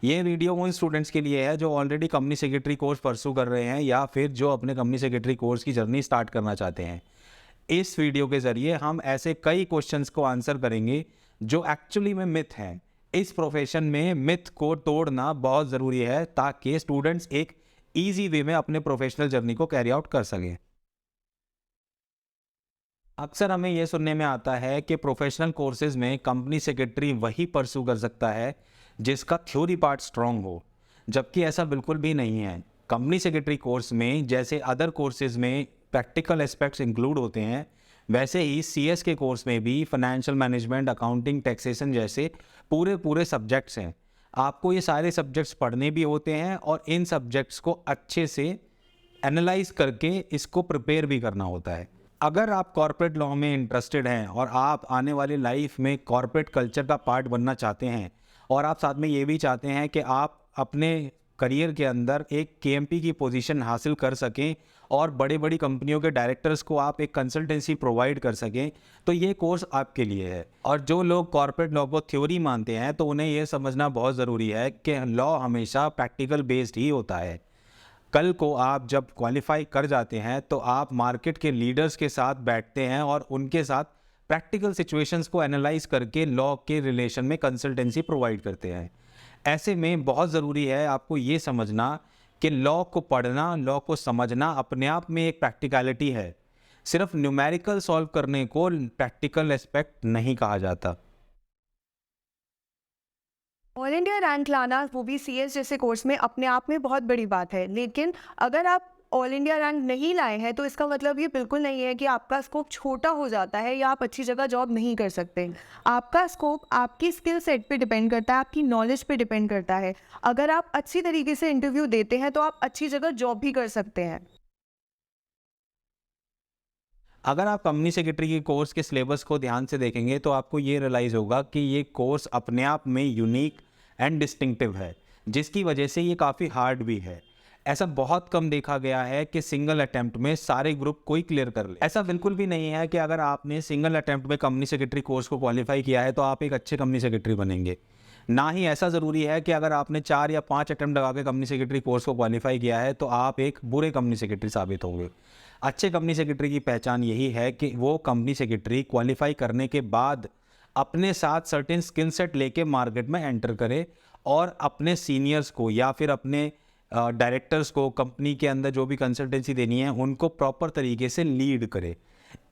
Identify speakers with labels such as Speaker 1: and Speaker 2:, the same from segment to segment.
Speaker 1: ये वीडियो उन स्टूडेंट्स के लिए है जो already company secretary course pursue कर रहे हैं या फिर जो अपने कंपनी सेक्रेटरी कोर्स की जर्नी स्टार्ट करना चाहते हैं। इस वीडियो के ज़रिए हम ऐसे कई क्वेश्चंस को आंसर करेंगे जो एक्चुअली में मिथ हैं। इस प्रोफेशन में मिथ को तोड़ना बहुत ज़रूरी है ताकि स्टूडेंट्स एक ईजी वे में अपने प्रोफेशनल जर्नी को कैरी आउट कर सकें। अक्सर हमें यह सुनने में आता है कि प्रोफेशनल कोर्सेज में कंपनी सेक्रेटरी वही परस्यू कर सकता है जिसका थ्योरी पार्ट स्ट्रांग हो, जबकि ऐसा बिल्कुल भी नहीं है। कंपनी सेक्रेटरी कोर्स में जैसे अदर कोर्सेज में प्रैक्टिकल एस्पेक्ट्स इंक्लूड होते हैं, वैसे ही सीएस के कोर्स में भी फाइनेंशियल मैनेजमेंट, अकाउंटिंग, टैक्सेशन जैसे पूरे सब्जेक्ट्स हैं। आपको ये सारे सब्जेक्ट्स पढ़ने भी होते हैं और इन सब्जेक्ट्स को अच्छे से एनालाइज करके इसको प्रिपेयर भी करना होता है। अगर आप कॉर्पोरेट लॉ में इंटरेस्टेड हैं और आप आने वाली लाइफ में कॉर्पोरेट कल्चर का पार्ट बनना चाहते हैं और आप साथ में ये भी चाहते हैं कि आप अपने करियर के अंदर एक केएमपी की पोजीशन हासिल कर सकें और बड़ी बड़ी कंपनियों के डायरेक्टर्स को आप एक कंसल्टेंसी प्रोवाइड कर सकें, तो ये कोर्स आपके लिए है। और जो लोग कॉर्पोरेट लॉ को थ्योरी मानते हैं तो उन्हें ये समझना बहुत ज़रूरी है कि लॉ हमेशा प्रैक्टिकल बेस्ड ही होता है। कल को आप जब क्वालिफाई कर जाते हैं तो आप मार्केट के लीडर्स के साथ बैठते हैं और उनके साथ प्रैक्टिकल सिचुएशंस को एनालाइज करके लॉ के रिलेशन में कंसल्टेंसी प्रोवाइड करते हैं। ऐसे में बहुत ज़रूरी है आपको ये समझना कि लॉ को पढ़ना, लॉ को समझना अपने आप में एक प्रैक्टिकलिटी है। सिर्फ न्यूमेरिकल सॉल्व करने को प्रैक्टिकल एस्पेक्ट नहीं कहा जाता।
Speaker 2: ऑल इंडिया रैंक लाना, वो भी सीएस जैसे कोर्स में, अपने आप में बहुत बड़ी बात है। लेकिन अगर आप ऑल इंडिया रैंक नहीं लाए हैं तो इसका मतलब ये बिल्कुल नहीं है कि आपका स्कोप छोटा हो जाता है या आप अच्छी जगह जॉब नहीं कर सकते। आपका स्कोप आपकी स्किल सेट पे डिपेंड करता है, आपकी नॉलेज पे डिपेंड करता है। अगर आप अच्छी तरीके से इंटरव्यू देते हैं तो आप अच्छी जगह जॉब भी कर सकते हैं।
Speaker 1: अगर आप कंपनी सेक्रेटरी के कोर्स के सिलेबस को ध्यान से देखेंगे तो आपको ये रियलाइज़ होगा कि ये कोर्स अपने आप में यूनिक एंड डिस्टिंक्टिव है, जिसकी वजह से ये काफ़ी हार्ड भी है। ऐसा बहुत कम देखा गया है कि सिंगल अटेम्प्ट में सारे ग्रुप कोई क्लियर कर ले। ऐसा बिल्कुल भी नहीं है कि अगर आपने सिंगल अटेम्प्ट में कंपनी सेक्रेटरी कोर्स को क्वालिफाई किया है तो आप एक अच्छे कंपनी सेक्रेटरी बनेंगे। ना ही ऐसा ज़रूरी है कि अगर आपने 4 या 5 अटेम्प्ट लगा के कंपनी सेक्रेटरी कोर्स को क्वालिफाई किया है तो आप एक बुरे कंपनी सेक्रेटरी साबित होंगे। अच्छे कंपनी सेक्रेटरी की पहचान यही है कि वो कंपनी सेक्रेटरी क्वालिफाई करने के बाद अपने साथ सर्टेन स्किल सेट लेके मार्केट में एंटर करे और अपने सीनियर्स को या फिर अपने डायरेक्टर्स को कंपनी के अंदर जो भी कंसल्टेंसी देनी है उनको प्रॉपर तरीके से लीड करे।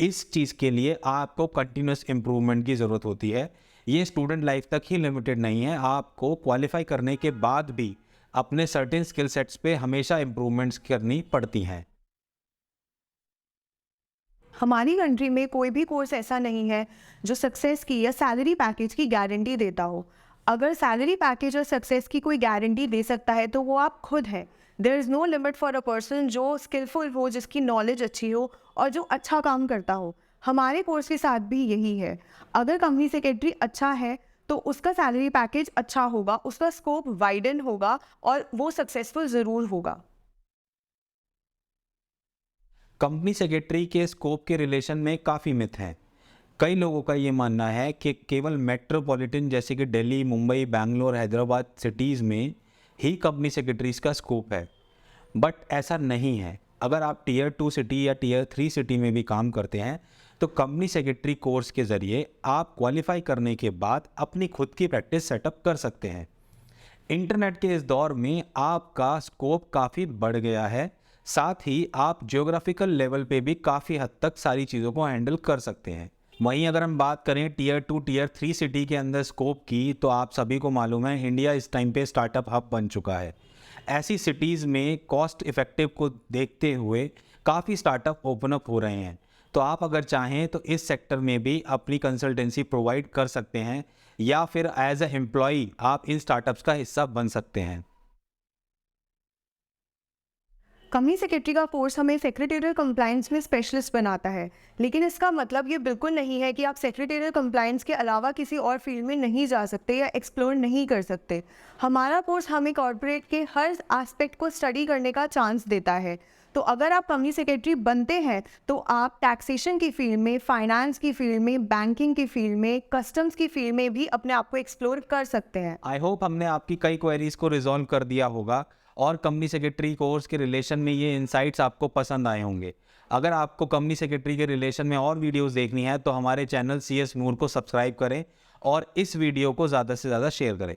Speaker 1: इस चीज़ के लिए आपको कंटिन्यूस इम्प्रूवमेंट की ज़रूरत होती है। ये स्टूडेंट लाइफ तक ही लिमिटेड नहीं है, आपको क्वालिफाई करने के बाद भी अपने सर्टेन स्किल सेट्स पे हमेशा इम्प्रूवमेंट्स करनी पड़ती हैं।
Speaker 2: हमारी कंट्री में कोई भी कोर्स ऐसा नहीं है जो सक्सेस की या सैलरी पैकेज की गारंटी देता हो। अगर सैलरी पैकेज और सक्सेस की कोई गारंटी दे सकता है तो वो आप खुद हैं। There is no limit for a person जो स्किलफुल हो, जिसकी नॉलेज अच्छी हो और जो अच्छा काम करता हो। हमारे कोर्स के साथ भी यही है। अगर कंपनी सेक्रेटरी अच्छा है तो उसका सैलरी पैकेज अच्छा होगा, उसका स्कोप वाइडन होगा और वो सक्सेसफुल ज़रूर होगा।
Speaker 1: कंपनी सेक्रेटरी के स्कोप के रिलेशन में काफ़ी मिथ हैं। कई लोगों का ये मानना है कि केवल मेट्रोपॉलिटन जैसे कि दिल्ली, मुंबई, बैंगलोर, हैदराबाद सिटीज़ में ही कंपनी सेक्रेटरीज का स्कोप है, बट ऐसा नहीं है। अगर आप टीयर 2 सिटी या टीयर 3 सिटी में भी काम करते हैं तो कंपनी सेक्रेटरी कोर्स के ज़रिए आप क्वालिफाई करने के बाद अपनी खुद की प्रैक्टिस सेटअप कर सकते हैं। इंटरनेट के इस दौर में आपका स्कोप काफ़ी बढ़ गया है, साथ ही आप जियोग्राफिकल लेवल पे भी काफ़ी हद तक सारी चीज़ों को हैंडल कर सकते हैं। वहीं अगर हम बात करें टीयर 2 टीयर 3 सिटी के अंदर स्कोप की, तो आप सभी को मालूम है इंडिया इस टाइम पे स्टार्टअप हब बन चुका है। ऐसी सिटीज़ में कॉस्ट इफ़ेक्टिव को देखते हुए काफ़ी स्टार्टअप ओपन अप हो रहे हैं। तो आप अगर चाहें तो इस सेक्टर में भी अपनी कंसल्टेंसी प्रोवाइड कर सकते हैं या फिर एज अ एम्प्लॉई आप इन स्टार्टअप्स का हिस्सा बन सकते हैं।
Speaker 2: कंपनी सेक्रेटरी का कोर्स हमें सेक्रेटरियल कंप्लायंस में स्पेशलिस्ट बनाता है, लेकिन इसका मतलब ये बिल्कुल नहीं है कि आप सेक्रेटरियल कंप्लायंस के अलावा किसी और फील्ड में नहीं जा सकते या एक्सप्लोर नहीं कर सकते। हमारा कोर्स हमें कॉर्पोरेट के हर एस्पेक्ट को स्टडी करने का चांस देता है। तो अगर आप कंपनी सेक्रेटरी बनते हैं तो आप टैक्सेशन की फील्ड में, फाइनेंस की फील्ड में, बैंकिंग की फील्ड में, कस्टम्स की फील्ड में भी अपने आप को एक्सप्लोर कर सकते हैं।
Speaker 1: आई होप हमने आपकी कई क्वेरीज को रिजॉल्व कर दिया होगा और कंपनी सेक्रेटरी कोर्स के रिलेशन में ये इंसाइट्स आपको पसंद आए होंगे। अगर आपको कंपनी सेक्रेटरी के रिलेशन में और वीडियोस देखनी है तो हमारे चैनल CS नूर को सब्सक्राइब करें और इस वीडियो को ज़्यादा से ज़्यादा शेयर करें।